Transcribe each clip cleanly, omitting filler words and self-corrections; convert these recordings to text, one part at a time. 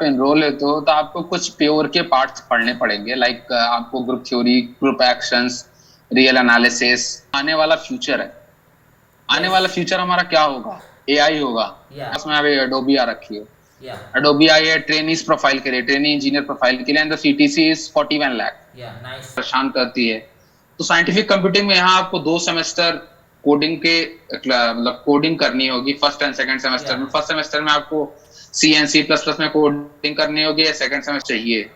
Enrol लेते हो तो आपको कुछ प्योर के पार्ट्स पढ़ने पड़ेंगे, लाइक आपको group theory, group actions, real analysis. आने वाला फ्यूचर है। आने यस। वाला फ्यूचर हमारा क्या होगा? एआई होगा। या उसमें अभी एडोबी आ रखी है। या एडोबी आई है ट्रेनीज प्रोफाइल के लिए, ट्रेनी इंजीनियर प्रोफाइल के लिए, and the CTC is 41 lakh. Yeah nice. परेशान करती है। तो साइंटिफिक कंप्यूटिंग में यहाँ आपको 2 सेमेस्टर कोडिंग के मतलब कोडिंग करनी होगी, फर्स्ट एंड सेकंड या सेमेस्टर में। फर्स्ट सेमेस्टर में आपको सी एंड सी प्लस प्लस में कोडिंग करनी होगी, या सेकंड सेमेस्टर चाहिए।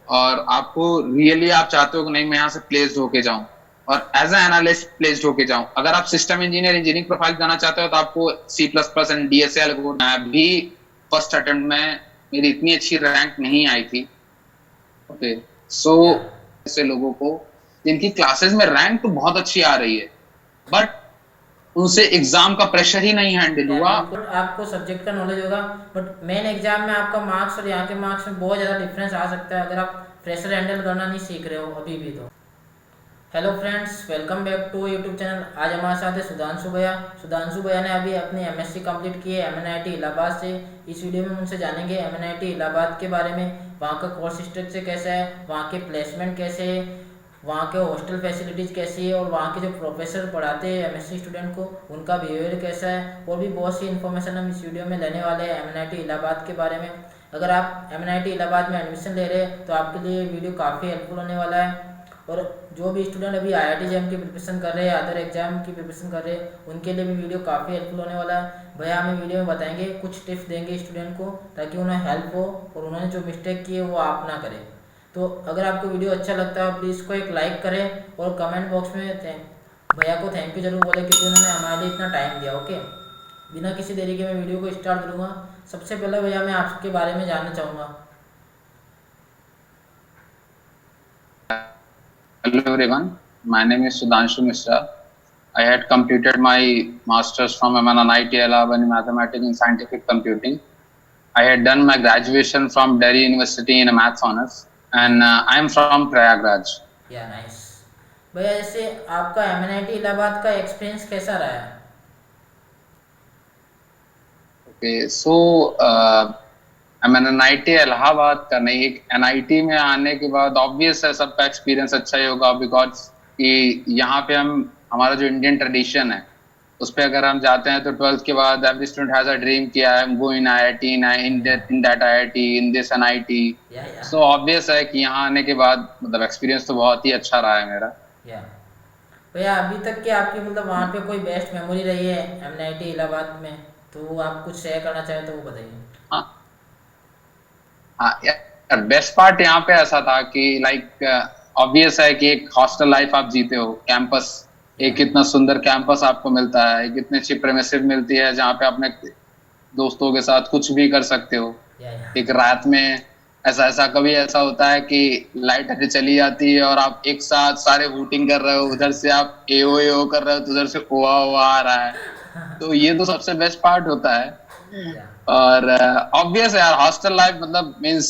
और आपको रियली आप चाहते हो कि नहीं मैं यहाँ से प्लेस्ड होके जाऊं और एज एनालिस्ट प्लेस्ड होके जाऊं। अगर आप सिस्टम इंजीनियर इंजीनियरिंग प्रोफाइल जाना चाहते हो तो आपको C plus plus and DSL. मैं भी फर्स्ट अटेम्प्ट में मेरी इतनी अच्छी रैंक नहीं आई थी। ओके। सो या ऐसे लोगों को जिनकी क्लासेस में रैंक तो बहुत अच्छी आ रही है, बट उनसे एग्जाम का प्रेशर ही नहीं हैंडल या हुआ। बिल्कुल आपको सब्जेक्ट का नॉलेज होगा, बट मेन एग्जाम में आपका मार्क्स और यहाँ के मार्क्स में बहुत ज़्यादा डिफरेंस आ सकता है अगर आप फ्रेशर हैंडल करना नहीं सीख रहे हो अभी भी। तो hello friends, welcome back to YouTube channel. आज हमारे साथ है सुधांशु भैया। सुधांशु भैया ने अभी अपनी एमएससी कंप्लीट की है एमएनआईटी इलाहाबाद से। इस वीडियो में उनसे जानेंगे एमएनआईटी इलाहाबाद के बारे में, वहाँ का कोर्स स्ट्रक्चर कैसा है, वहाँ के प्लेसमेंट कैसे है, वहाँ के हॉस्टल फैसिलिटीज़ कैसी है, और वहाँ के जो प्रोफेसर पढ़ाते हैं एमएससी स्टूडेंट को उनका बिहेवियर कैसा है, और भी बहुत सी इन्फॉर्मेशन हम इस वीडियो में लेने वाले हैं एमएनआईटी इलाहाबाद के बारे में। अगर आप एमएनआईटी इलाहाबाद में एडमिशन ले रहे हैं तो आपके लिए वीडियो काफ़ी हेल्पफुल होने वाला है। और जो भी स्टूडेंट अभी आईआईटी जेईई की प्रिपरेशन कर रहे हैं, अदर एग्जाम की प्रिपरेशन कर रहे हैं, उनके लिए भी वीडियो काफ़ी हेल्पफुल होने वाला है। भैया हमें वीडियो में बताएंगे, कुछ टिप्स देंगे स्टूडेंट को ताकि उन्हें हेल्प हो और उन्होंने जो मिस्टेक की है वो आप ना करें। तो अगर आपको वीडियो अच्छा लगता है प्लीज़ को एक लाइक करें और कमेंट बॉक्स में भैया को थैंक यू जरूर बोले क्योंकि उन्होंने हमारे लिए इतना टाइम दिया। ओके, बिना किसी देरी के मैं वीडियो को स्टार्ट करूँगा। सबसे पहले भैया मैं आपके बारे में जानना चाहूँगा। Hello everyone, my name is Sudhanshu Mishra. I had completed my master's from MNIT Allahabad in Mathematics and Scientific Computing. I had done my graduation from Delhi University in a Maths honors, and I am from Prayagraj. या nice. भैया जैसे आपका MNIT Allahabad का experience कैसा रहा है? Okay, so MNIT Allahabad का नहीं, एक एनआईटी में आने के बाद ऑब्वियस है सबका एक्सपीरियंस अच्छा ही होगा, बिकॉज कि यहाँ पे हमारा जो इंडियन ट्रेडिशन है उस पे अगर हम जाते हैं तो 12th के बाद every student has a dream किया है go in IIT, in that IIT, in this NIT. Yeah so obvious है कि यहाँ आने के बाद मतलब एक्सपीरियंस तो बहुत ही अच्छा रहा है मेरा। या भैया अभी तक की आपकी मतलब वहाँ पे कोई बेस्ट मेमोरी रही है एमएनआईटी इलाहाबाद में, तो वो आप कुछ शेयर करना चाहें तो वो बताइए। हाँ हाँ यार, बेस्ट पार्ट यहाँ पे ऐसा था कि लाइक ऑब्वियस है कि एक हॉस्टल लाइफ आप जीते हो, कैंपस, या एक इतना सुंदर कैंपस आपको मिलता है, एक इतनी अच्छी प्रेमिसेस मिलती है जहाँ पे अपने दोस्तों के साथ कुछ भी कर सकते हो। या एक रात में ऐसा ऐसा कभी ऐसा होता है कि लाइट अभी चली जाती है और आप एक साथ सारे हूटिंग कर रहे हो, उधर से आप एओ कर रहे हो तो उधर से ओआ ओआ आ रहा है। तो ये तो सबसे बेस्ट पार्ट होता है। या और ऑब्वियस है यार, हॉस्टल लाइफ मतलब मींस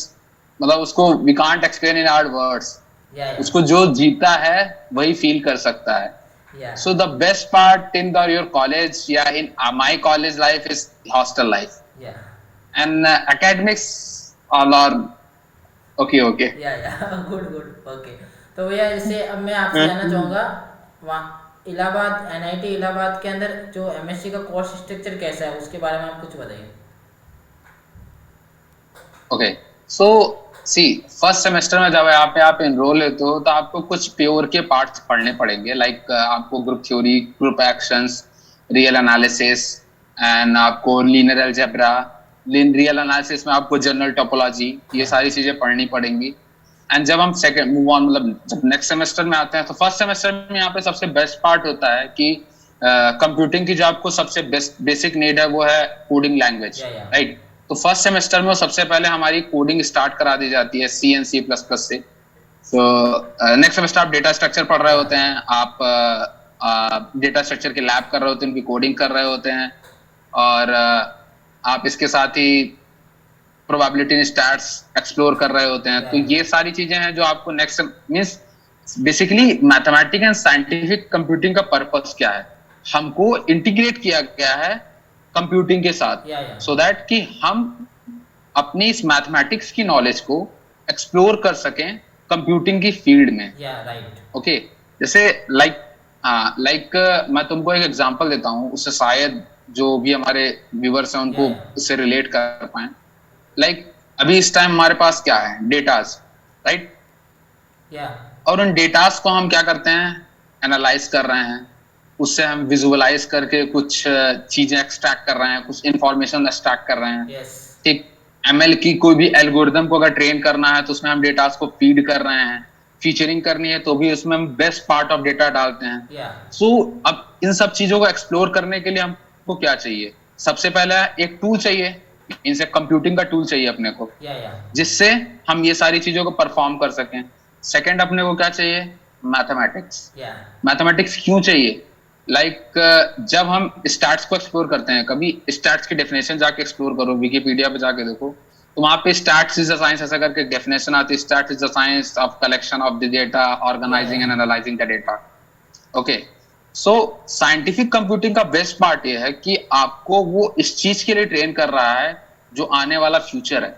मतलब उसको we can't explain in our words. या उसको जो जीता है वही फील कर सकता है। या So the best part in your college, yeah, in my college life is hostel life, या and academics all are okay, okay. या गुड गुड ओके। तो भैया जैसे अब मैं आपसे जानना हम्म। चाहूँगा, वहाँ इलाहाबाद एनआईटी इलाहाबाद के अंदर जो एमएससी का कोर्स स्ट्रक्चर कैसा है उसके बारे में आप कुछ बताइए। Okay, so see, first semester में जब यहाँ पे आप एनरोल लेते हो तो आपको कुछ प्योर के पार्ट्स पढ़ने पड़ेंगे, लाइक आपको group theory, group actions, real analysis, and आपको लीनियर अलजेब्रा। रियल एनालिसिस में आपको जनरल टोपोलॉजी, ये या सारी चीजें पढ़नी पड़ेंगी। एंड जब हम सेकंड मूव ऑन मतलब जब नेक्स्ट सेमेस्टर में आते हैं तो फर्स्ट सेमेस्टर में यहाँ पे सबसे बेस्ट पार्ट होता है कि कंप्यूटिंग की जो आपको सबसे बेसिक नीड है वो है कोडिंग लैंग्वेज, या राइट। तो फर्स्ट सेमेस्टर में सबसे पहले हमारी कोडिंग स्टार्ट करा दी जाती है सी एंड सी प्लस प्लस से। तो नेक्स्ट सेमेस्टर आप डेटा स्ट्रक्चर पढ़ रहे या होते हैं, आप डेटा स्ट्रक्चर के लैब कर रहे होते हैं, उनकी कोडिंग कर रहे होते हैं। और आप इसके साथ ही प्रोबेबिलिटी स्टैट्स एक्सप्लोर कर रहे होते हैं। या तो ये सारी चीजें हैं जो आपको next means basically mathematics and scientific computing का पर्पस क्या है, हमको इंटीग्रेट किया गया है कंप्यूटिंग के साथ, या सो दैट कि हम अपनी इस मैथमेटिक्स की नॉलेज को एक्सप्लोर कर सकें कंप्यूटिंग की फील्ड में। या राइट। ओके, जैसे लाइक मैं तुमको एक एग्जांपल देता हूँ, उससे शायद जो भी हमारे व्यूअर्स हैं या उनको उससे रिलेट कर पाए। लाइक अभी इस टाइम हमारे पास क्या है, डेटास, राइट। या और उन डेटास को हम क्या करते हैं, एनालाइज कर रहे हैं, उससे हम विजुअलाइज करके कुछ चीजें एक्सट्रैक्ट कर रहे हैं, कुछ इंफॉर्मेशन एक्सट्रैक्ट कर रहे हैं। यस। ठीक, एमएल की कोई भी एल्गोरिदम को अगर ट्रेन करना है तो उसमें हम डेटास को फीड कर रहे हैं, फीचरिंग करनी है तो भी उसमें हम बेस्ट पार्ट ऑफ डेटा डालते हैं। या सो अब इन सब चीजों को एक्सप्लोर करने के लिए हमको क्या चाहिए, सबसे पहला एक टूल चाहिए, इनसे कंप्यूटिंग का टूल चाहिए अपने को, या जिससे हम ये सारी चीजों को परफॉर्म कर सकें। सेकंड अपने को क्या चाहिए, मैथमेटिक्स। या मैथमेटिक्स क्यों चाहिए, जब हम स्टैट्स को एक्सप्लोर करते हैं, कभी स्टैट्स की डेफिनेशन जाके एक्सप्लोर करो, विकिपीडिया पे जाके देखो, तो वहां पे स्टैट्स इज द साइंस ऐसा करके डेफिनेशन आती है, stats is the science of collection of the data, organising and analysing the data. Okay, so scientific computing का बेस्ट पार्ट ये है कि आपको वो इस चीज के लिए ट्रेन कर रहा है जो आने वाला फ्यूचर है।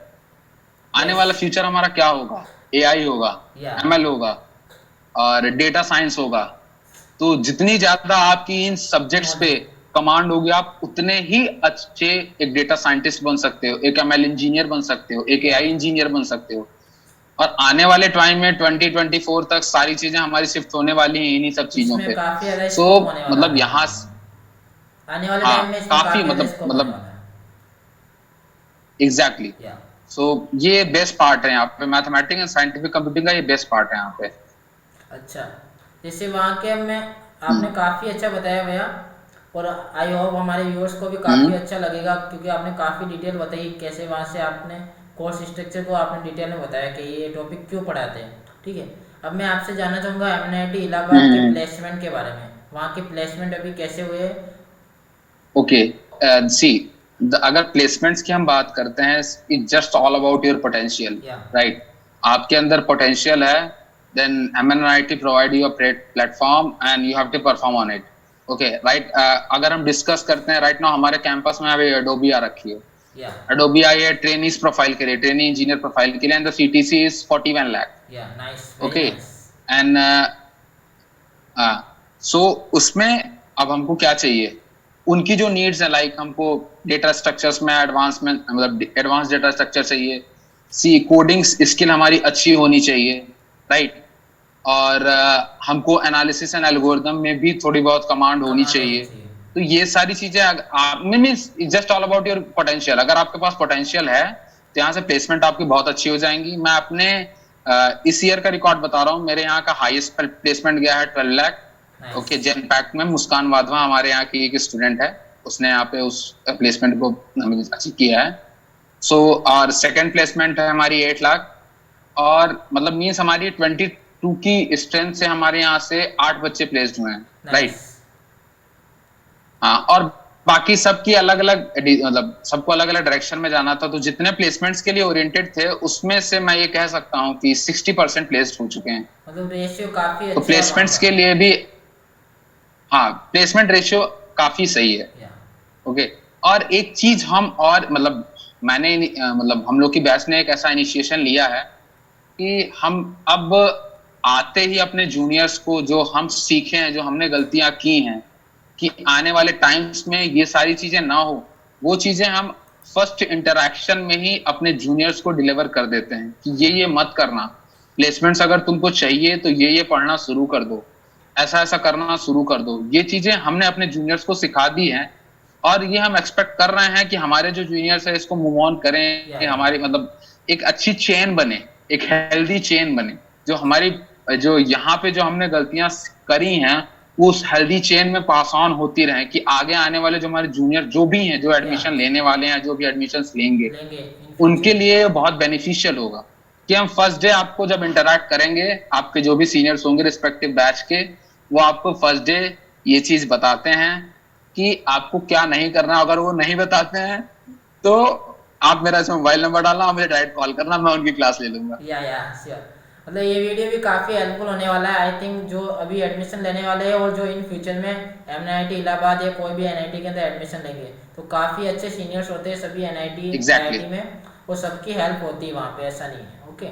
आने वाला फ्यूचर हमारा क्या होगा, एआई होगा, या एमएल होगा और डेटा साइंस होगा। तो जितनी ज्यादा आपकी इन सब्जेक्ट्स पे नॉलेज। कमांड होगी, आप उतने ही अच्छे एक डेटा साइंटिस्ट बन सकते हो, एक एमएल इंजीनियर बन सकते हो, एक या एआई इंजीनियर बन सकते हो। और आने वाले टाइम में 2024 तक सारी चीजें हमारी शिफ्ट होने वाली हैं इन्हीं सब चीजों इसमें पे। काफी ज्यादा सो स्कोप होने वाला मतलब है यहाँ, आने वाले हाँ टाइम में, इसमें काफी काफी ज्यादा मतलब स्कोप होने वाला है। एग्जैक्टली। या सो ये बेस्ट पार्ट है यहाँ पे, मैथमेटिक्स एंड साइंटिफिक कंप्यूटिंग का ये बेस्ट पार्ट है यहाँ पे। अच्छा, जैसे वहाँ के में आपने हम्म काफ़ी अच्छा बताया भैया, और आई होप हमारे व्यूअर्स को भी काफ़ी हम्म अच्छा लगेगा, क्योंकि आपने काफ़ी डिटेल बताई कैसे वहाँ से आपने कोर्स स्ट्रक्चर को आपने डिटेल में बताया कि ये टॉपिक क्यों पढ़ाते हैं। ठीक है, अब मैं आपसे जानना चाहूँगा एमएनआईटी इलाहाबाद के हम्म। प्लेसमेंट के बारे में। वहाँ के प्लेसमेंट अभी कैसे हुए? ओके, सी, अगर प्लेसमेंट्स की हम बात करते हैं, it just all about your potential, या राइट। आपके अंदर पोटेंशियल है, then MNIT provide you a platform and you have to perform on it. Okay, right. अगर हम डिस्कस करते हैं राइट नाउ, हमारे कैंपस में अभी एडोबी आ रखी है। या एडोबी आई है ट्रेनीज प्रोफाइल के लिए, ट्रेनी इंजीनियर प्रोफाइल के लिए, and the CTC is 41 lakh. Yeah nice, very okay, nice. And so उसमें अब हमको क्या चाहिए, उनकी जो नीड्स है, लाइक हमको डेटा स्ट्रक्चर्स में एडवांसमेंट, मतलब एडवांस डेटा स्ट्रक्चर चाहिए, सी कोडिंग स्किल हमारी अच्छी होनी चाहिए, राइट। और हमको एनालिसिस एंड एल्गोरिदम में भी थोड़ी बहुत कमांड होनी कमांड होनी चाहिए। चाहिए। तो ये सारी चीजें means just all about your potential. अगर आपके पास पोटेंशियल है तो यहाँ से प्लेसमेंट आपकी बहुत अच्छी हो जाएंगी। मैं अपने इस ईयर का रिकॉर्ड बता रहा हूँ, मेरे यहाँ का हाईएस्ट प्लेसमेंट गया है 12 lakh. Okay, nice. Genpact में मुस्कान वाधवा हमारे यहाँ की एक स्टूडेंट है, उसने यहाँ पे उस प्लेसमेंट को अचीव किया है। सो और सेकंड प्लेसमेंट है हमारी 8 लाख। और मतलब मीन्स हमारी 22 की स्ट्रेंथ से हमारे यहाँ से 8 बच्चे प्लेस्ड हुए हैं, राइट। नाइस। हाँ, और बाकी सबकी अलग अलग, मतलब सबको अलग अलग डायरेक्शन में जाना था, तो जितने प्लेसमेंट्स के लिए ओरिएंटेड थे उसमें से मैं ये कह सकता हूँ कि 60% प्लेस्ड हो चुके हैं। मतलब रेशियो काफी तो अच्छा है वहाँ प्लेसमेंट्स का। के लिए भी, हाँ, प्लेसमेंट रेशियो काफी सही है। या ओके, और एक चीज हम और मतलब मैंने मतलब हम लोग की बैच ने एक ऐसा इनिशिएशन लिया है कि हम अब आते ही अपने जूनियर्स को जो हम सीखे हैं, जो हमने गलतियां की हैं, कि आने वाले टाइम्स में ये सारी चीजें ना हो, वो चीजें हम फर्स्ट इंटरेक्शन में ही अपने जूनियर्स को डिलीवर कर देते हैं कि ये मत करना, प्लेसमेंट्स अगर तुमको चाहिए तो ये पढ़ना शुरू कर दो, ऐसा ऐसा करना शुरू कर दो। ये चीजें हमने अपने जूनियर्स को सिखा दी हैं, और ये हम एक्सपेक्ट कर रहे हैं कि हमारे जो जूनियर्स है इसको मूव ऑन करें, या हमारी मतलब एक अच्छी चेन बने, एक हेल्दी चेन बने, जो हमारी जो यहाँ पे जो हमने गलतियां करी हैं वो उस हेल्दी चेन में पास ऑन होती रहे, कि आगे आने वाले जो हमारे जूनियर जो भी हैं, जो या एडमिशन लेने वाले हैं, जो भी एडमिशन लेंगे, लेंगे इन उनके फ्यूचर। लिए बहुत बेनिफिशियल होगा कि हम फर्स्ट डे आपको जब इंटरेक्ट करेंगे, आपके जो भी सीनियर्स होंगे रिस्पेक्टिव बैच के, वो आपको फर्स्ट डे ये चीज बताते हैं कि आपको क्या नहीं करना। अगर वो नहीं बताते हैं तो आप मेरा मोबाइल नंबर डालना और मुझे डायरेक्ट कॉल करना, मैं उनकी क्लास ले लूंगा। या श्योर। मतलब ये वीडियो भी काफ़ी हेल्पफुल होने वाला है आई थिंक, जो अभी एडमिशन लेने वाले हैं और जो इन फ्यूचर में एमआईटी इलाहाबाद या कोई भी एनआईटी के अंदर एडमिशन लेंगे, तो काफ़ी अच्छे सीनियर्स होते हैं सभी एनआईटी एग्जैक्टली आईआईटी में। वो सबकी हेल्प होती है वहाँ पे, ऐसा नहीं है। ओके,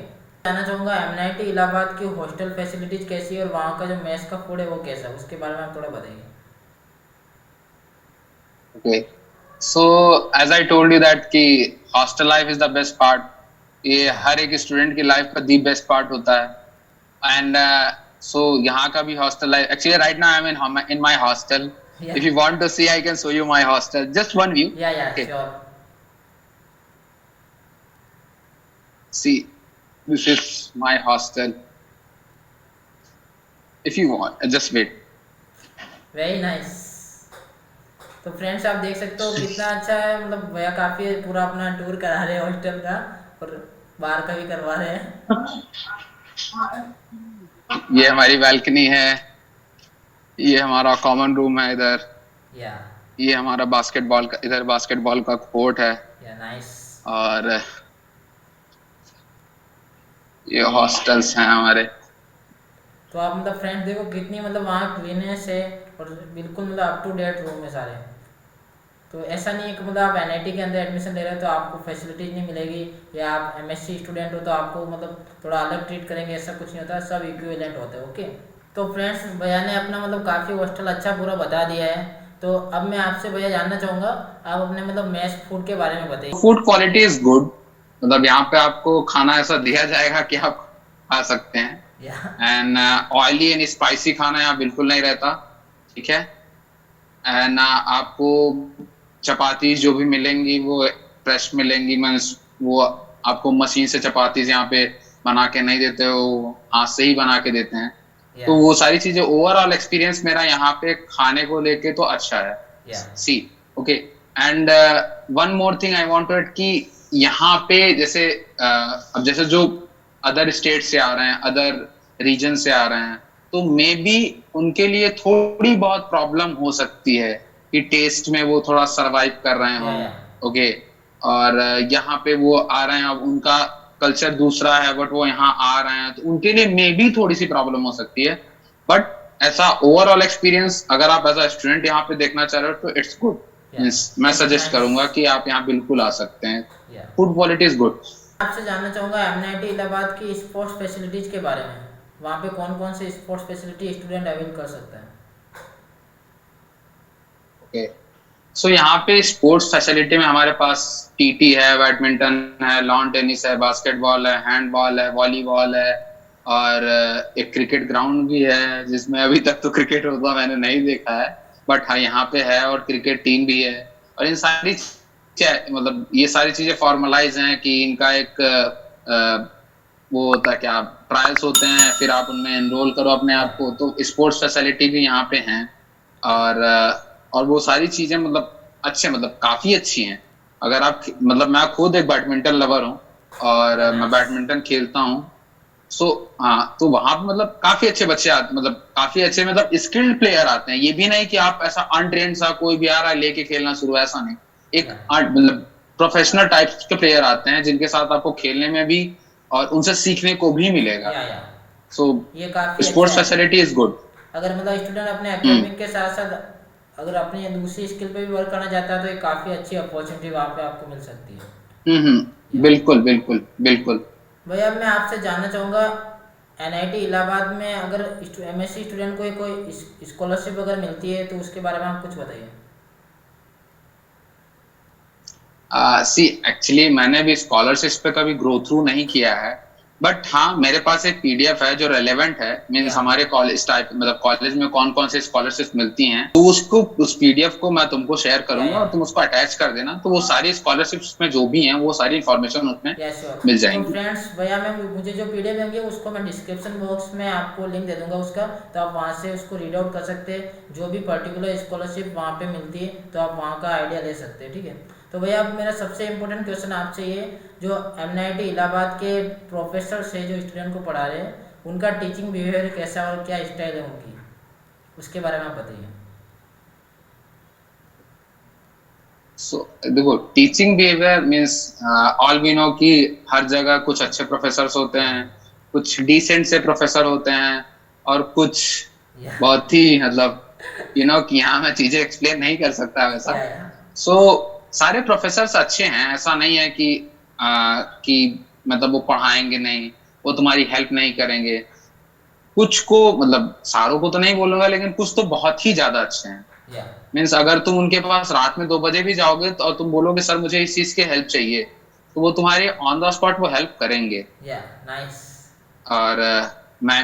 जानना चाहूँगा एमआईटी इलाहाबाद की हॉस्टल फैसिलिटीज़ कैसी है और वहाँ का जो मेस का फूड है वो कैसा है, उसके बारे में आप थोड़ा बताइए। Okay, so as I told you that कि hostel life is the best part. ये हर एक स्टूडेंट की लाइफ का दी बेस्ट पार्ट होता है। एंड सो यहाँ का भी hostel life, actually right now I am in my hostel. Yeah if you want to see I can show you my hostel, just one view. Yeah okay, sure. see, this is my hostel. If you want, just wait. Very nice. तो friends आप देख सकते हो कितना अच्छा है, मतलब भैया काफ़ी पूरा अपना टूर करा रहे हैं हॉस्टल का, और बाहर का भी करवा रहे हैं। ये हमारी बालकनी है, ये हमारा कॉमन रूम है इधर, या ये हमारा बास्केटबॉल का, इधर बास्केटबॉल का कोर्ट है, या नाइस। और ये हॉस्टल्स हैं हमारे। तो आप मतलब फ्रेंड्स देखो कितनी मतलब वहाँ क्लीनेस है, और बिल्कुल मतलब अप टू डेट रूम है सारे। तो ऐसा नहीं है कि मतलब आप एनआईटी के अंदर एडमिशन ले रहे हो तो आपको फैसिलिटीज नहीं मिलेगी, या आप एमएससी स्टूडेंट हो तो आपको मतलब थोड़ा अलग ट्रीट करेंगे, ऐसा कुछ नहीं होता, सब इक्विवेलेंट होते हैं। ओके, तो फ्रेंड्स भैया ने अपना मतलब काफ़ी हॉस्टल अच्छा पूरा बता दिया है। तो अब मैं आपसे भैया जानना चाहूँगा, आप अपने मतलब मेस फूड के बारे में बताइए। फूड क्वालिटी इज गुड, मतलब यहाँ पे आपको खाना ऐसा दिया जाएगा कि आप खा सकते हैं। या एंड ऑयली एंड स्पाइसी खाना यहाँ बिल्कुल नहीं रहता, ठीक है। एंड आपको चपाती जो भी मिलेंगी वो फ्रेश मिलेंगी, मीन्स वो आपको मशीन से चपाती यहाँ पे बना के नहीं देते हो, हाथ से ही बना के देते हैं। तो वो सारी चीजें, ओवरऑल एक्सपीरियंस मेरा यहाँ पे खाने को लेके तो अच्छा है। Yeah see, okay. And one more thing I want to add कि यहाँ पे जैसे अब जैसे जो अदर स्टेट से आ रहे हैं, अदर रीजन से आ रहे हैं, तो मे बी उनके लिए थोड़ी बहुत प्रॉब्लम हो सकती है कि टेस्ट में वो थोड़ा सरवाइव कर रहे या हों। या ओके, और यहाँ पे वो आ रहे हैं, अब उनका कल्चर दूसरा है, बट वो यहाँ आ रहे हैं, तो उनके लिए मे बी थोड़ी सी प्रॉब्लम हो सकती है। बट ऐसा ओवरऑल एक्सपीरियंस अगर आप एज अ स्टूडेंट यहाँ पे देखना चाह रहे हो तो इट्स गुड। या मैं दैट्स सजेस्ट नाइस। करूंगा कि आप यहाँ बिल्कुल आ सकते हैं। या फूड क्वालिटी इज गुड। आपसे जानना चाहूँगा एमआईटी इलाहाबाद की स्पोर्ट्स फैसिलिटीज़ के बारे में, वहाँ पे कौन कौन से स्पोर्ट्स फैसिलिटी स्टूडेंट अवेल कर सकता है। ओके, सो यहाँ पे स्पोर्ट्स फैसिलिटी में हमारे पास टीटी है, बैडमिंटन है, लॉन टेनिस है, बास्केटबॉल है, हैंडबॉल है, वॉलीबॉल है, और एक क्रिकेट ग्राउंड भी है, जिसमें अभी तक तो क्रिकेट होता मैंने नहीं देखा है, बट हाँ यहाँ पे है, और क्रिकेट टीम भी है। और इन सारी मतलब ये सारी चीजें फॉर्मलाइज हैं कि इनका एक वो होता है क्या, ट्रायल्स होते हैं, फिर आप उनमें एनरोल करो अपने या आप को, तो स्पोर्ट्स फैसिलिटी भी यहाँ पे हैं। और वो सारी चीजें मतलब अच्छे, मतलब काफी अच्छी हैं। अगर आप, मतलब मैं खुद एक बैडमिंटन लवर हूँ, और मैं नाइस। बैडमिंटन खेलता हूँ। सो हाँ, तो वहां पे मतलब काफी अच्छे बच्चे आते, मतलब काफी अच्छे, मतलब स्किल्ड प्लेयर आते हैं। ये भी नहीं कि आप ऐसा अनट्रेन्ड सा कोई भी आ रहा है लेके खेलना शुरू, ऐसा नहीं। एक या मतलब प्रोफेशनल टाइप के प्लेयर आते हैं जिनके साथ आपको खेलने में भी और उनसे सीखने को भी मिलेगा। या सो ये काफ़ी अच्छा स्पोर्ट्स है। Facility is good. अगर मतलब स्टूडेंट अपने हम्म एकेडमिक के साथ साथ अगर अपनी दूसरी स्किल पे भी वर्क करना चाहता है तो एक काफ़ी अच्छी अपॉर्चुनिटी वहाँ पे आपको मिल सकती है। या बिल्कुल बिल्कुल बिल्कुल। भैया अब मैं आपसे जानना चाहूँगा, एनआईटी इलाहाबाद में अगर एमएससी स्टूडेंट को कोई स्कॉलरशिप अगर मिलती है तो उसके बारे में आप कुछ बताइए। सी, एक्चुअली मैंने भी स्कॉलरशिप पे कभी ग्रो थ्रू नहीं किया है, बट हाँ मेरे पास एक पीडीएफ है जो रेलेवेंट है, मींस या हमारे कॉलेज टाइप, मतलब कॉलेज में कौन कौन से स्कॉलरशिप मिलती हैं, तो उसको, उस पीडीएफ को मैं तुमको शेयर करूंगा या और तुम उसको अटैच कर देना, तो वो सारी स्कॉलरशिप्स में जो भी हैं वो सारी इंफॉर्मेशन उसमें या श्योर। मिल तो जाएंगी। फ्रेंड्स भैया मैं मुझे जो पीडीएफ देंगे उसको मैं डिस्क्रिप्शन बॉक्स में आपको लिंक दे दूंगा उसका, तो आप वहाँ से उसको रीड आउट कर सकते हैं, जो भी पर्टिकुलर स्कॉलरशिप वहाँ पे मिलती है तो आप वहाँ का आइडिया ले सकते हैं, ठीक है। तो भैया अब मेरा सबसे इम्पोर्टेंट क्वेश्चन आपसे ये, जो एमआईटी इलाहाबाद के प्रोफेसर से जो स्टूडेंट को पढ़ा रहे हैं उनका टीचिंग बिहेवियर कैसा और क्या स्टाइल है उनकी, उसके बारे में आप बताइए। सो देखो, teaching behaviour means all we know कि हर जगह कुछ अच्छे प्रोफेसर होते हैं, कुछ डिसेंट से प्रोफेसर होते हैं, और कुछ या बहुत ही मतलब कि यहाँ मैं चीजें एक्सप्लेन नहीं कर सकता वैसा। या सो सारे प्रोफेसर अच्छे हैं, ऐसा नहीं है कि कि मतलब वो पढ़ाएंगे नहीं, वो तुम्हारी हेल्प नहीं करेंगे। कुछ को मतलब सारों को तो नहीं बोलूंगा, लेकिन कुछ तो बहुत ही ज्यादा अच्छे हैं। या मीन्स अगर तुम उनके पास रात में 2 बजे भी जाओगे तो और तुम बोलोगे सर मुझे इस चीज की हेल्प चाहिए, तो वो तुम्हारे ऑन द स्पॉट वो हेल्प करेंगे। या नाइस। और मैं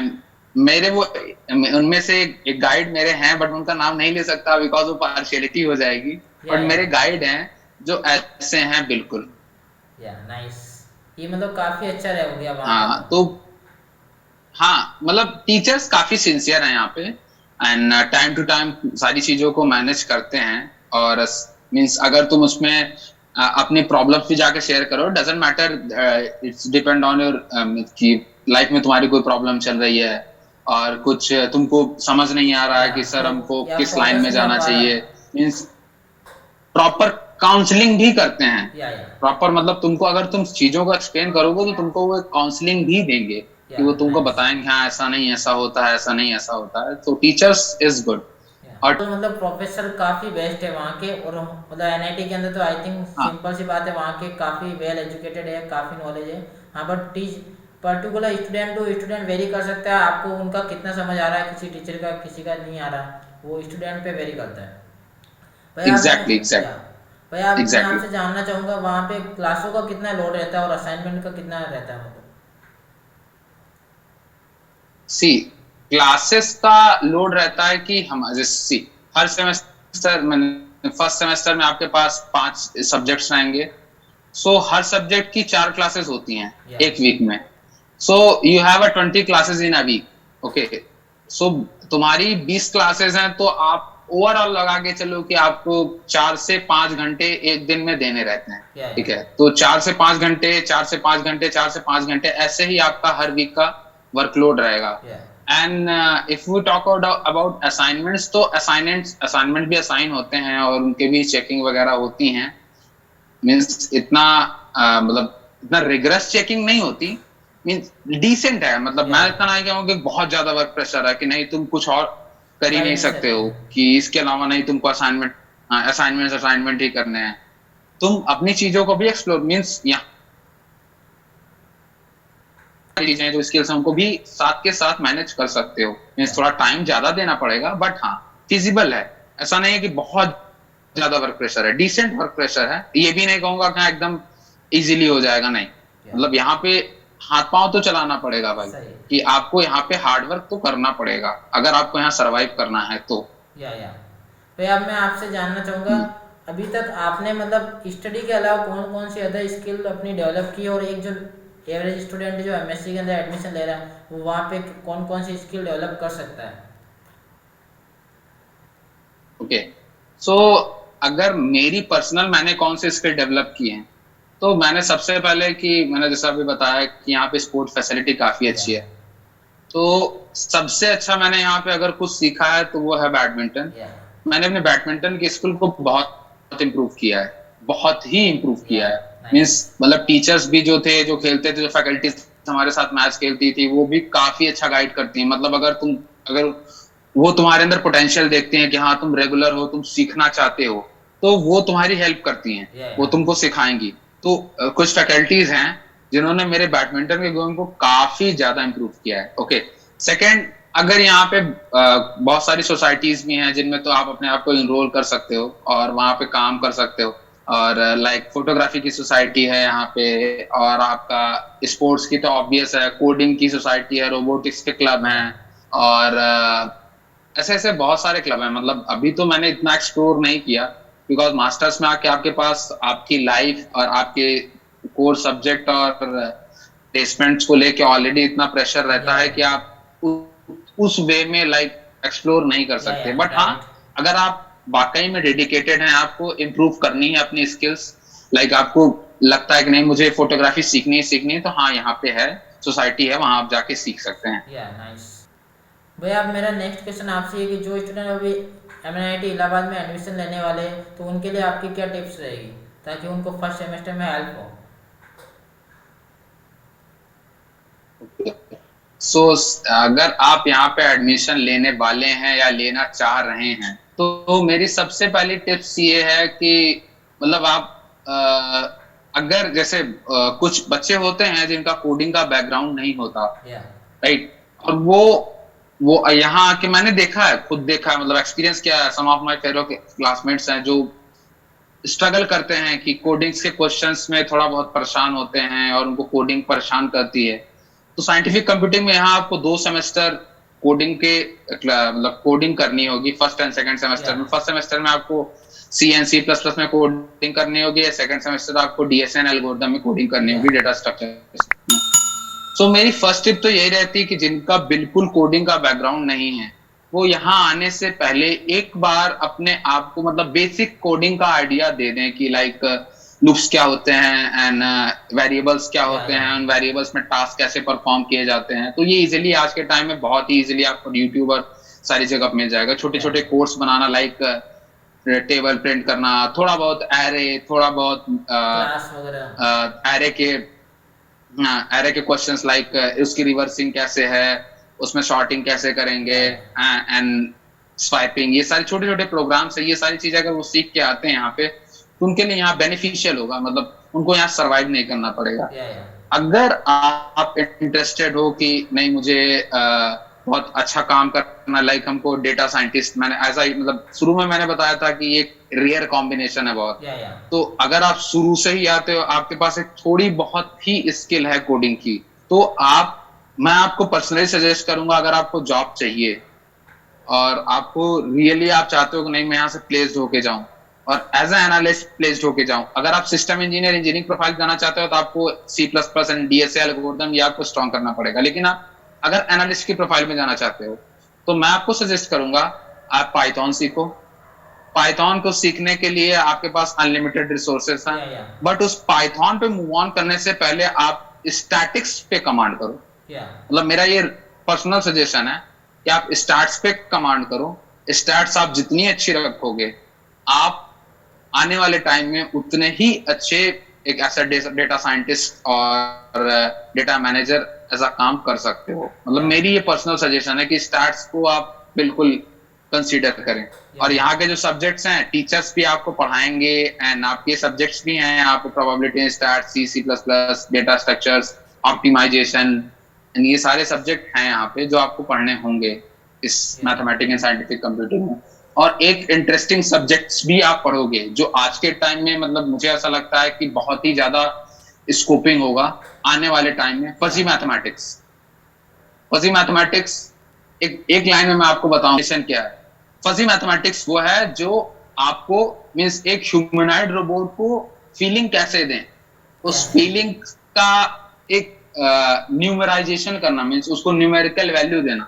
मेरे वो उनमें से एक गाइड मेरे हैं, बट उनका नाम नहीं ले सकता बिकॉज वो पार्शियलिटी हो जाएगी। या बट या मेरे गाइड हैं जो ऐसे हैं बिल्कुल। या नाइस। ये मतलब काफी अच्छा रह गया वहाँ का हाँ तो। तो हाँ मतलब टीचर्स काफी सिंसियर हैं यहाँ पे, एंड टाइम टू टाइम सारी चीजों को मैनेज करते हैं। और मीन्स अगर तुम उसमें अपनी प्रॉब्लम्स भी जाके शेयर करो, doesn't matter, it's depend on your कि लाइफ में तुम्हारी कोई प्रॉब्लम चल रही है और कुछ तुमको समझ नहीं आ रहा है या कि सर तो हमको या किस लाइन फोकस में नहीं हो जाना पा रहा। चाहिए। मीन्स प्रॉपर काउंसलिंग भी करते हैं। या प्रॉपर मतलब तुमको अगर तुम चीजों को एक्सप्लेन करोगे तो तुमको वो काउंसलिंग भी देंगे, या कि वो तुमको नाइस। बताएंगे हाँ ऐसा नहीं ऐसा होता है, ऐसा नहीं ऐसा होता है। तो टीचर्स इज गुड। और तो मतलब प्रोफेसर काफ़ी बेस्ट है वहाँ के। और मतलब एनआईटी के अंदर तो आई थिंक हाँ सिंपल सी बात है, वहाँ के काफ़ी वेल एजुकेटेड है, काफ़ी नॉलेज है। हाँ but teach particular student to student vary कर सकता है, आपको उनका कितना समझ आ रहा है, किसी टीचर का किसी का नहीं आ रहा, वो स्टूडेंट पे वेरी करता है। भाई आप मैं एग्जैक्टली या एग्जैक्ट भाई आप मैं एग्जैक्टली आपसे जानना चाहूँगा वहाँ पे क्लासों का कितना लोड रहता है और असाइनमेंट का कितना रहता है मतलब। सी क्लासेस का लोड रहता है कि हम जैसे सी हर सेमेस्टर में फर्स्ट सेमेस्टर में आपके पास 5 सब्जेक्ट्स रहेंगे। सो हर सब्जेक्ट की 4 क्लासेस होती हैं या एक वीक में। So you have a 20 classes in a week. Okay, so तुम्हारी 20 क्लासेस हैं, तो आप ओवरऑल लगा के चलो कि आपको 4 से 5 घंटे एक दिन में देने रहते हैं। या ठीक है, तो 4 से 5 घंटे, 4 से 5 घंटे, 4 से 5 घंटे, ऐसे ही आपका हर वीक का वर्कलोड रहेगा। या and if we talk about assignments, तो असाइनमेंट भी असाइन होते हैं और उनके भी चेकिंग वगैरह होती हैं। मीन्स इतना मतलब इतना रिगरस चेकिंग नहीं होती। मीन्स डिसेंट है, मतलब या मैं इतना नहीं कहूँगा कि बहुत ज्यादा वर्क प्रेशर है कि नहीं तुम कुछ और कर ही कर ही नहीं नहीं सकते सकते हो, हैं। कि इसके अलावा नहीं तुमको असाइनमेंट ही करने हैं। तुम अपनी चीजों को भी एक्सप्लोर, मीन्स यहाँ चीजें जो स्किल्स हैं उनको भी साथ के साथ मैनेज कर सकते हो। मीन्स या थोड़ा टाइम ज्यादा देना पड़ेगा, बट हाँ फिजिबल है। ऐसा नहीं है कि बहुत ज्यादा वर्क प्रेशर है, डिसेंट वर्क प्रेशर है। ये भी नहीं कहूंगा कि हाँ एकदम इजीली हो जाएगा, नहीं। या मतलब यहाँ पे हाथ पांव तो चलाना पड़ेगा भाई, सही। कि आपको यहाँ पे हार्डवर्क तो करना पड़ेगा अगर आपको यहाँ सरवाइव करना है तो। या तो अब मैं आपसे जानना चाहूँगा, हम्म। अभी तक आपने मतलब स्टडी के अलावा कौन कौन सी अदर स्किल अपनी डेवलप की, और एक जो एवरेज स्टूडेंट जो एमएससी के अंदर एडमिशन ले रहा है वो वहाँ पे कौन कौन सी स्किल डेवलप कर सकता है। ओके, सो अगर मेरी पर्सनल मैंने कौन से स्किल डेवलप किए हैं, तो मैंने सबसे पहले कि मैंने जैसा अभी बताया कि यहाँ पे स्पोर्ट फैसिलिटी काफी या अच्छी है। तो सबसे अच्छा मैंने यहाँ पे अगर कुछ सीखा है तो वो है बैडमिंटन। या मैंने अपने बैडमिंटन के स्किल को बहुत इम्प्रूव किया है, बहुत ही इम्प्रूव या किया है। नाइस। मीन्स मतलब टीचर्स भी जो थे, जो खेलते थे, जो फैकल्टीज हमारे साथ मैच खेलती थी, वो भी काफी अच्छा गाइड करती हैं। मतलब अगर वो तुम्हारे अंदर पोटेंशियल देखते हैं कि हाँ तुम रेगुलर हो, तुम सीखना चाहते हो, तो वो तुम्हारी हेल्प करती हैं, या वो तुमको सिखाएंगी। तो कुछ फैकल्टीज हैं जिन्होंने मेरे बैडमिंटन के गेम को काफी ज्यादा इम्प्रूव किया है। ओके, सेकंड, अगर यहाँ पे बहुत सारी सोसाइटीज भी हैं जिनमें तो आप अपने आप को इनरोल कर सकते हो और वहां पे काम कर सकते हो। और लाइक फोटोग्राफी की सोसाइटी है यहाँ पे, और आपका स्पोर्ट्स की तो ऑब्वियस है, कोडिंग की सोसाइटी है, रोबोटिक्स के क्लब या हैं। और ऐसे ऐसे बहुत सारे क्लब हैं। मतलब अभी तो मैंने इतना एक्सप्लोर नहीं किया, बिकॉज मास्टर्स में आके आपके पास आपकी लाइफ और आपके कोर सब्जेक्ट और प्लेसमेंट्स को लेके ऑलरेडी इतना प्रेशर रहता या है कि आप उस वे में लाइक एक्सप्लोर नहीं कर सकते। बट हाँ, राइट। अगर आप वाकई में डेडिकेटेड हैं, आपको इम्प्रूव करनी है अपनी स्किल्स, लाइक आपको लगता है कि नहीं मुझे फोटोग्राफी सीखनी है, तो हाँ यहाँ पे है, सोसाइटी है, वहां आप जाके सीख सकते हैं। या नाइस। भैया अब मेरा नेक्स्ट क्वेश्चन आपसे है कि जो स्टूडेंट अभी एमएनआईटी इलाहाबाद में एडमिशन लेने वाले हैं तो उनके लिए आपकी क्या टिप्स रहेगी ताकि उनको फर्स्ट सेमेस्टर में हेल्प हो। सो अगर आप यहाँ पे एडमिशन लेने वाले हैं या लेना चाह रहे हैं, तो मेरी सबसे पहली टिप्स ये है कि मतलब आप अगर जैसे कुछ बच्चे होते हैं जिनका कोडिंग का बैकग्राउंड नहीं होता, राइट, और वो यहाँ आके मैंने देखा है, खुद देखा है, मतलब एक्सपीरियंस किया है। सम ऑफ माय फेलो क्लासमेट्स हैं जो स्ट्रगल करते हैं कि कोडिंग्स के क्वेश्चंस में थोड़ा बहुत परेशान होते हैं और उनको कोडिंग परेशान करती है। तो साइंटिफिक कंप्यूटिंग में यहाँ आपको 2 सेमेस्टर कोडिंग के मतलब कोडिंग करनी होगी, फर्स्ट एंड सेकंड सेमेस्टर में। फर्स्ट सेमेस्टर में आपको सी एंड सी प्लस प्लस में कोडिंग करनी होगी, या सेकंड सेमेस्टर आपको डीएसएन एल्गोरिथम में कोडिंग करनी होगी, डेटा स्ट्रक्चर। सो मेरी फर्स्ट टिप तो यही रहती है कि जिनका बिल्कुल कोडिंग का बैकग्राउंड नहीं है, वो यहाँ आने से पहले एक बार अपने आप को मतलब बेसिक कोडिंग का आइडिया दे दें कि लाइक लूप्स क्या होते हैं एंड वेरिएबल्स क्या होते हैं, उन वेरिएबल्स में टास्क कैसे परफॉर्म किए जाते हैं। तो ये इजीली आज के टाइम में बहुत ही इजीली आपको यूट्यूब और सारी जगह मिल जाएगा। छोटे छोटे कोर्स बनाना, लाइक टेबल प्रिंट करना, थोड़ा बहुत एरे, थोड़ा बहुत एरे के एरे के क्वेश्चंस, लाइक उसकी रिवर्सिंग कैसे है, उसमें शॉर्टिंग कैसे करेंगे एंड स्वाइपिंग, ये सारे छोटे छोटे प्रोग्राम्स है। ये सारी चीजें अगर वो सीख के आते हैं यहाँ पे, तो उनके लिए यहाँ बेनिफिशियल होगा, मतलब उनको यहाँ सरवाइव नहीं करना पड़ेगा। अगर आप इंटरेस्टेड हो कि नहीं मुझे बहुत अच्छा काम करना, लाइक हमको डेटा साइंटिस्ट, मैंने ऐसा ही मतलब शुरू में मैंने बताया था कि एक रेयर कॉम्बिनेशन है बहुत। तो अगर आप शुरू से ही आते हो, आपके पास एक थोड़ी बहुत ही स्किल है कोडिंग की, तो मैं आपको पर्सनली सजेस्ट करूंगा, अगर आपको जॉब चाहिए और आपको रियली आप चाहते हो कि नहीं मैं यहाँ से प्लेस्ड होके जाऊं और एज ए एनालिस्ट प्लेस्ड होके जाऊं, अगर आप सिस्टम इंजीनियरिंग प्रोफाइल जाना चाहते हो तो आपको C plus plus and DSA algorithm ये आपको स्ट्रॉन्ग करना पड़ेगा। लेकिन आप अगर एनालिस्ट की प्रोफाइल में जाना चाहते हो तो मैं आपको सजेस्ट करूंगा आप पाइथन सीखो। पाइथन को सीखने के लिए आपके पास अनलिमिटेड रिसोर्सेस हैं, बट उस पाइथन पे मूव ऑन करने से पहले आप स्टैटिक्स पे कमांड करो। मतलब मेरा ये पर्सनल सजेशन है कि आप स्टैट्स पे कमांड करो। स्टैट्स आप जितनी अच्छी रखोगे, आप आने वाले टाइम में उतने ही अच्छे एक ऐसा डेटा साइंटिस्ट और डेटा मैनेजर ऐसा काम कर सकते हो। मतलब मेरी ये पर्सनल सजेशन है कि स्टैट्स को आप बिल्कुल कंसीडर करें। और यहाँ के जो सब्जेक्ट्स हैं, टीचर्स भी आपको पढ़ाएंगे एंड आपके सब्जेक्ट्स भी हैं, आपको probability, stats, C plus plus, data structures, optimisation, ये सारे सब्जेक्ट हैं यहाँ पे जो आपको पढ़ने होंगे इस मैथमेटिक्स एंड साइंटिफिक कंप्यूटिंग में। और एक इंटरेस्टिंग सब्जेक्ट्स भी आप पढ़ोगे जो आज के टाइम में, मतलब मुझे ऐसा लगता है कि बहुत ही ज्यादा स्कोपिंग होगा आने वाले टाइम में, फजी मैथमेटिक्स। फजी मैथमेटिक्स एक लाइन में मैं आपको बताऊं क्या है। फजी मैथमेटिक्स वो है जो आपको मींस एक ह्यूमनॉइड रोबोट को फीलिंग कैसे दें, उस फीलिंग का एक न्यूमराइजेशन करना, मींस उसको न्यूमेरिकल वैल्यू देना,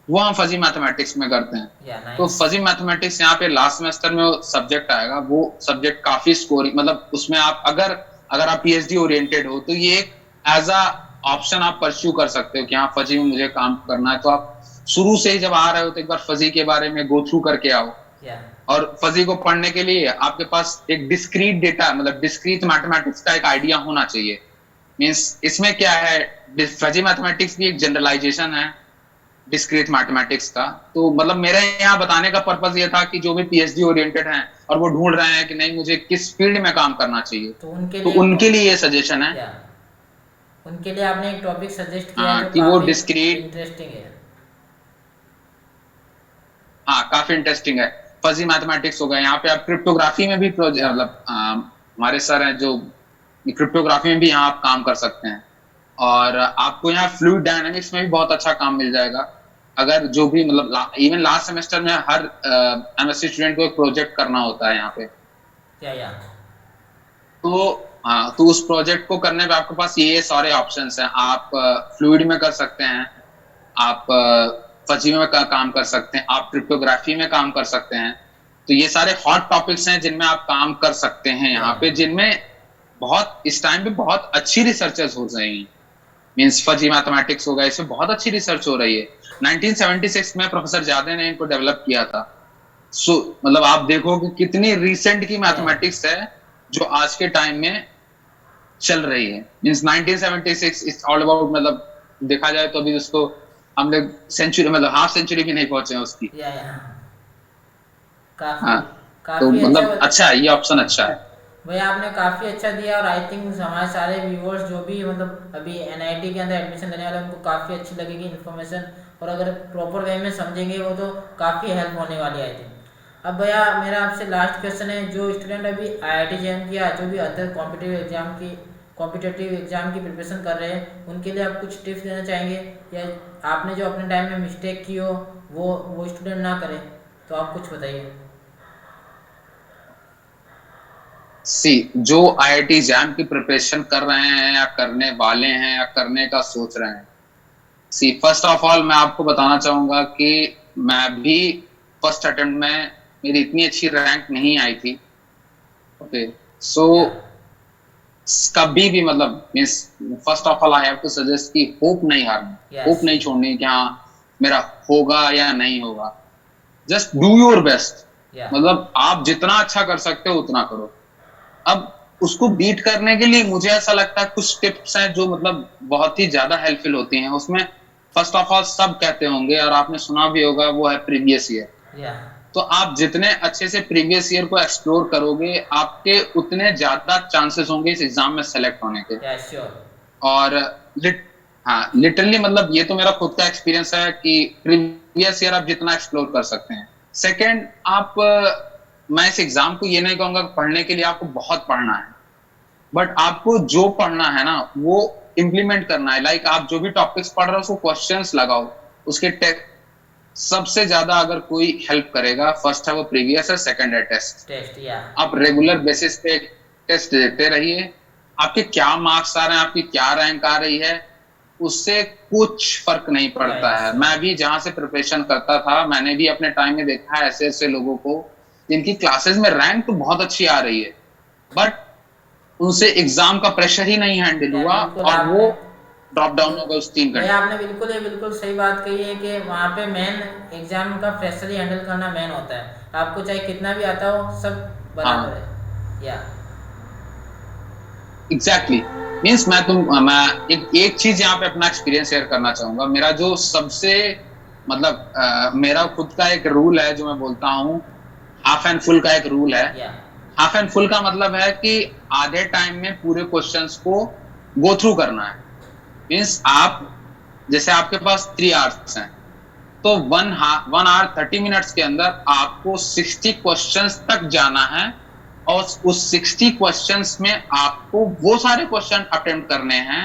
वो हम फजी मैथमेटिक्स में करते हैं। तो फजी मैथमेटिक्स यहाँ पे लास्ट सेमेस्टर में सब्जेक्ट आएगा। वो सब्जेक्ट काफी स्कोरिंग, मतलब उसमें आप अगर आप पीएचडी ओरिएंटेड हो तो ये एक एज अ ऑप्शन आप परस्यू कर सकते हो कि हाँ फजी में मुझे काम करना है। तो आप शुरू से ही जब आ रहे हो तो एक बार फजी के बारे में गो थ्रू करके आओ। और फजी को पढ़ने के लिए आपके पास एक डिस्क्रीट डेटा, मतलब डिस्क्रीट मैथमेटिक्स का एक आइडिया होना चाहिए। मींस इसमें क्या है, फजी मैथमेटिक्स भी एक जनरलाइजेशन है डिस्क्रीट मैथमेटिक्स का। तो मतलब मेरे यहाँ बताने का पर्पस ये था कि जो भी पीएचडी ओरिएंटेड हैं और वो ढूंढ रहे हैं कि नहीं मुझे किस फील्ड में काम करना चाहिए, तो उनके लिए ये सजेशन है। उनके लिए आपने एक टॉपिक सजेस्ट किया जो कि वो डिस्क्रीट इंटरेस्टिंग है। हाँ, काफी इंटरेस्टिंग है। फजी मैथमेटिक्स हो गया। यहाँ पे आप क्रिप्टोग्राफी में भी मतलब हमारे सर हैं जो क्रिप्टोग्राफी में भी यहाँ आप काम कर सकते हैं। और आपको यहाँ फ्लूइड डायनामिक्स में भी बहुत अच्छा काम मिल जाएगा। अगर जो भी मतलब इवन लास्ट सेमेस्टर में हर एमएससी स्टूडेंट को एक प्रोजेक्ट करना होता है यहाँ पे। तो उस प्रोजेक्ट को करने पे आपके पास ये सारे ऑप्शंस हैं। आप फ्लूइड में कर सकते हैं, आप फजी में काम कर सकते हैं, आप क्रिप्टोग्राफी में काम कर सकते हैं। तो ये सारे हॉट टॉपिक्स हैं जिनमें आप काम कर सकते हैं यहाँ पे, जिनमें बहुत इस टाइम पे बहुत अच्छी रिसर्चेस हो रही हैं। मींस फजी मैथमेटिक्स होगा, इसमें बहुत अच्छी रिसर्च हो रही है। 1976 में प्रोफेसर जादे ने इनको डेवलप किया था। मतलब आप देखो कि कितनी रिसेंट की मैथमेटिक्स है जो आज के टाइम में चल रही है। मींस 1976 इज ऑल अबाउट, मतलब देखा जाए तो अभी उसको हम लोग सेंचुरी, मतलब हाफ सेंचुरी भी नहीं पहुंचे हैं उसकी। काफी तो मतलब अच्छा है, ये ऑप्शन अच्छा है। भैया आपने काफ़ी अच्छा दिया, और आई थिंक हमारे सारे व्यूअर्स जो भी मतलब अभी एनआईटी के अंदर एडमिशन लेने वाले हैं, उनको काफ़ी अच्छी लगेगी इन्फॉर्मेशन, और अगर प्रॉपर वे में समझेंगे वो तो काफ़ी हेल्प होने वाली है आई थिंक। अब भैया मेरा आपसे लास्ट क्वेश्चन है, जो स्टूडेंट अभी आईआईटी जॉइन किया, जो भी अदर कॉम्पिटिटिव एग्जाम की प्रिपरेशन कर रहे हैं, उनके लिए आप कुछ टिप्स देना चाहेंगे, या आपने जो अपने टाइम में मिस्टेक की हो वो स्टूडेंट ना करे, तो आप कुछ बताइए। सी जो आईआईटी जैम की प्रिपरेशन कर रहे हैं या करने वाले हैं या करने का सोच रहे हैं, सी फर्स्ट ऑफ ऑल मैं आपको बताना चाहूंगा कि मैं भी फर्स्ट अटेम्प्ट में मेरी इतनी अच्छी रैंक नहीं आई थी। ओके, सो या कभी भी मतलब means first of all I have to suggest कि होप नहीं हारनी, यस होप नहीं छोड़नी कि हाँ मेरा होगा या नहीं होगा। जस्ट डू योर बेस्ट, या मतलब आप जितना अच्छा कर सकते हो उतना करो। अब उसको बीट करने के लिए मुझे ऐसा लगता है कुछ टिप्स हैं जो मतलब बहुत ही ज्यादा हेल्पफुल होती हैं उसमें। फर्स्ट ऑफ ऑल सब कहते होंगे और आपने सुना भी होगा, वो है प्रीवियस ईयर। या तो आप जितने अच्छे से प्रीवियस ईयर को एक्सप्लोर करोगे, आपके उतने ज्यादा चांसेस होंगे इस एग्जाम में सेलेक्ट होने के। या श्योर। और हाँ लिटरली मतलब ये तो मेरा खुद का एक्सपीरियंस है कि प्रीवियस ईयर आप जितना एक्सप्लोर कर सकते हैं। सेकंड, आप मैं इस एग्जाम को ये नहीं कहूंगा कि पढ़ने के लिए आपको बहुत पढ़ना है, बट आपको जो पढ़ना है ना वो इम्प्लीमेंट करना है। लाइक आप जो भी टॉपिक्स पढ़ रहे हो उसको क्वेश्चंस लगाओ, उसके टेस्ट। सबसे ज्यादा अगर कोई हेल्प करेगा, फर्स्ट है वो प्रीवियस है, सेकंड है टेस्ट। टेस्ट या आप रेगुलर बेसिस पे टेस्ट देते रहिए। आपके क्या मार्क्स आ रहे हैं, आपकी क्या रैंक आ रही है, उससे कुछ फर्क नहीं या पड़ता है। श्योर। मैं भी जहां से प्रिपरेशन करता था, मैंने भी अपने टाइम में देखा है ऐसे ऐसे लोगों को जिनकी क्लासेस में रैंक तो बहुत अच्छी आ रही है, बट उनसे एग्जाम का प्रेशर ही नहीं हैंडल या हुआ बिल्कुल और वो आपने ड्रॉप डाउन हो गए उस 3 घंटे। भैया आपने बिल्कुल ये बिल्कुल सही बात कही है कि वहाँ पे मेन एग्जाम का प्रेशर ही हैंडल करना मेन होता है। आपको चाहे कितना भी आता हो, सब बराबर हाँ है। या एग्जैक्टली, मीन्स मैं एक चीज यहाँ पे अपना एक्सपीरियंस शेयर करना चाहूंगा। मेरा जो सबसे मतलब मेरा खुद का एक रूल है जो मैं बोलता हूँ, हाफ एंड फुल का एक रूल है। या हाफ एंड फुल का मतलब है कि आधे टाइम में पूरे क्वेश्चंस को गो थ्रू करना है। मीन्स आप जैसे आपके पास 3 आवर्स हैं, तो 1 आवर 30 मिनट्स के अंदर आपको 60 क्वेश्चंस तक जाना है, और उस 60 क्वेश्चंस में आपको वो सारे क्वेश्चन अटेम्प्ट करने हैं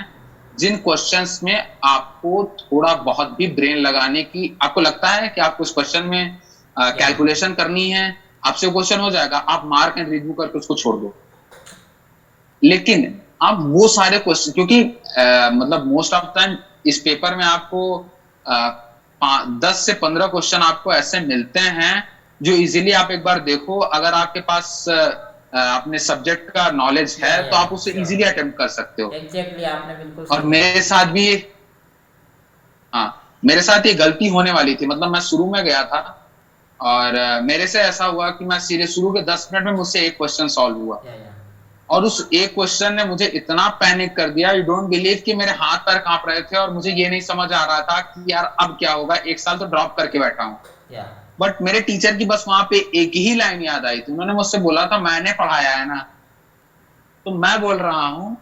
जिन क्वेश्चंस में आपको थोड़ा बहुत भी ब्रेन लगाने की आपको लगता है कि आपको उस क्वेश्चन में या कैलकुलेशन करनी है, आपसे क्वेश्चन हो जाएगा, आप मार्क एंड रिव्यू करके उसको छोड़ दो। लेकिन आप वो सारे क्वेश्चन, क्योंकि मतलब मोस्ट ऑफ टाइम इस पेपर में आपको 10 से 15 क्वेश्चन आपको ऐसे मिलते हैं जो इजीली आप एक बार देखो, अगर आपके पास अपने सब्जेक्ट का नॉलेज है तो या आप उसे श्योर। इजीली अटेम्प्ट कर सकते हो। एग्जैक्टली आपने बिल्कुल और सही बात मेरे साथ भी हाँ मेरे साथ ये गलती होने वाली थी। मतलब मैं शुरू में गया था और मेरे से ऐसा हुआ कि मैं सीधे शुरू के 10 मिनट में मुझसे एक क्वेश्चन सॉल्व हुआ, या या और उस एक क्वेश्चन ने मुझे इतना पैनिक कर दिया, यू डोंट बिलीव, कि मेरे हाथ पैर कांप रहे थे और मुझे ये नहीं समझ आ रहा था कि यार अब क्या होगा। 1 साल तो ड्रॉप करके बैठा हूं, या बट मेरे टीचर की बस वहां पे एक ही लाइन याद आई थी। उन्होंने मुझसे बोला था, मैंने पढ़ाया है ना, तो मैं बोल रहा हूं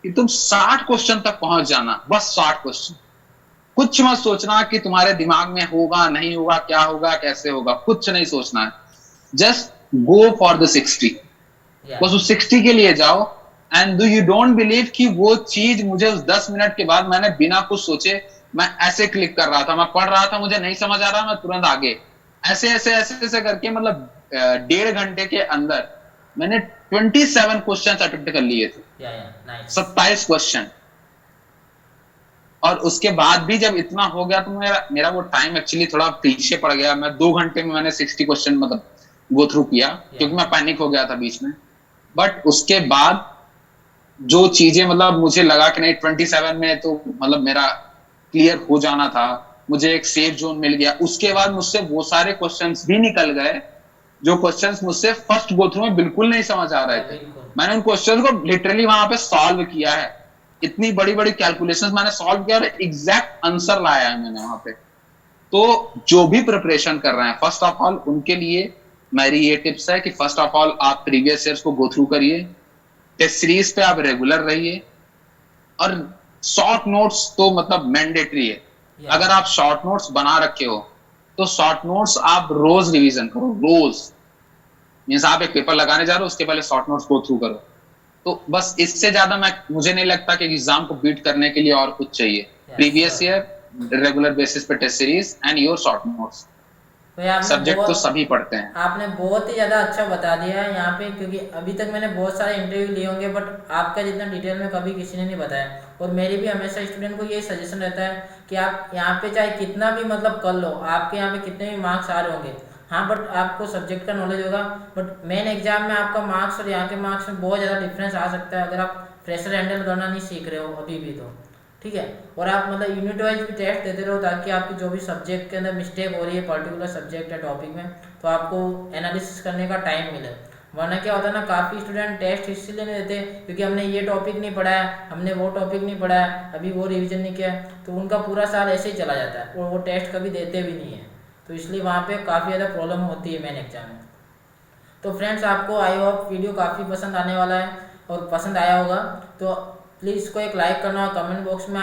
कि तुम 60 क्वेश्चन तक पहुंच जाना, बस 60 क्वेश्चन। कुछ मत सोचना कि तुम्हारे दिमाग में होगा नहीं होगा, क्या होगा कैसे होगा, कुछ नहीं सोचना है। जस्ट गो फॉर द 60, या बस उस 60 के लिए जाओ। And do you don't believe कि वो चीज मुझे उस 10 मिनट के बाद मैंने बिना कुछ सोचे, मैं ऐसे क्लिक कर रहा था, मैं पढ़ रहा था, मुझे नहीं समझ आ रहा, मैं तुरंत आगे ऐसे ऐसे ऐसे ऐसे करके मतलब 1.5 घंटे के अंदर मैंने 27 क्वेश्चन अटेम्प्ट कर लिए थे। या नाइस। 27 क्वेश्चन। और उसके बाद भी जब इतना हो गया तो मेरा मेरा वो टाइम एक्चुअली थोड़ा पीछे पड़ गया। मैं 2 घंटे में मैंने 60 क्वेश्चन मतलब गो थ्रू किया, या क्योंकि मैं पैनिक हो गया था बीच में। बट उसके बाद जो चीजें मतलब मुझे लगा कि नहीं 27 में तो मतलब मेरा क्लियर हो जाना था, मुझे एक सेफ जोन मिल गया। उसके बाद मुझसे वो सारे क्वेश्चंस भी निकल गए जो क्वेश्चंस मुझसे फर्स्ट गो थ्रू में बिल्कुल नहीं समझ आ रहे या थे। बिल्कुल। मैंने उन क्वेश्चंस को लिटरली वहां पे सॉल्व किया है, इतनी बड़ी बड़ी कैलकुलेशंस मैंने सॉल्व किया और एग्जैक्ट आंसर लाया है मैंने वहां पे। तो जो भी प्रिपरेशन कर रहे हैं फर्स्ट ऑफ ऑल उनके लिए मेरी ये टिप्स है कि फर्स्ट ऑफ ऑल आप प्रीवियस ईयर्स को गो थ्रू करिए, टेस्ट सीरीज पे आप रेगुलर रहिए, और शॉर्ट नोट्स तो मतलब मैंडेटरी है। अगर आप शॉर्ट नोट्स बना रखे हो तो शॉर्ट नोट्स आप रोज रिवीजन करो, रोज। मीन्स आप एक पेपर लगाने जा रहे हो, उसके पहले शॉर्ट नोट्स गो थ्रू करो। तो बस इससे ज्यादा मुझे नहीं लगता कि एग्जाम को बीट करने के लिए और कुछ चाहिए। प्रीवियस ईयर, रेगुलर बेसिस पे test series and your short notes. Subject तो सभी पढ़ते हैं। आपने बहुत ही ज़्यादा अच्छा बता दिया है यहाँ पे, क्योंकि अभी तक मैंने बहुत सारे इंटरव्यू लिए होंगे बट आपका जितना डिटेल में कभी किसी ने नहीं बताया। और मेरी भी हमेशा स्टूडेंट को यही सजेशन रहता है कि आप यहाँ पे चाहे कितना भी मतलब कर लो, आपके यहाँ पे कितने भी मार्क्स आ रहे होंगे, हाँ, बट आपको सब्जेक्ट का नॉलेज होगा। बट मेन एग्जाम में आपका मार्क्स और यहाँ के मार्क्स में बहुत ज़्यादा डिफरेंस आ सकता है अगर आप प्रेशर हैंडल करना नहीं सीख रहे हो अभी भी तो, ठीक है। और आप मतलब यूनिट वाइज भी टेस्ट देते रहो ताकि आपकी जो भी सब्जेक्ट के अंदर मिस्टेक हो रही है पर्टिकुलर सब्जेक्ट या टॉपिक में, तो आपको एनालिसिस करने का टाइम मिले। वरना क्या होता है ना, काफ़ी स्टूडेंट टेस्ट इसलिए नहीं देते क्योंकि हमने ये टॉपिक नहीं पढ़ा है, हमने वो टॉपिक नहीं पढ़ा है, अभी वो रिविजन नहीं किया है, तो उनका पूरा साल ऐसे ही चला जाता है और वो टेस्ट कभी देते भी नहीं है। तो इसलिए वहाँ पे काफ़ी ज़्यादा प्रॉब्लम होती है मेन एग्जाम में। तो फ्रेंड्स, आपको आई होप वीडियो काफ़ी पसंद आने वाला है और पसंद आया होगा, तो प्लीज़ इसको एक लाइक करना और कमेंट बॉक्स में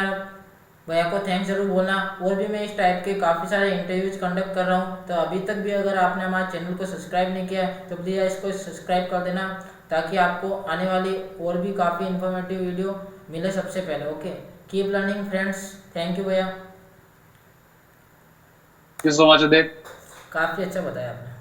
भैया को थैंक्स जरूर बोलना। और भी मैं इस टाइप के काफ़ी सारे इंटरव्यूज कंडक्ट कर रहा हूँ, तो अभी तक भी अगर आपने हमारे चैनल को सब्सक्राइब नहीं किया है तो प्लीज़ इसको सब्सक्राइब कर देना ताकि आपको आने वाली और भी काफ़ी इन्फॉर्मेटिव वीडियो मिले सबसे पहले। Okay, keep learning friends. Thank you भैया, थैंक यू सो मच उदय। काफ़ी अच्छा बताया आपने।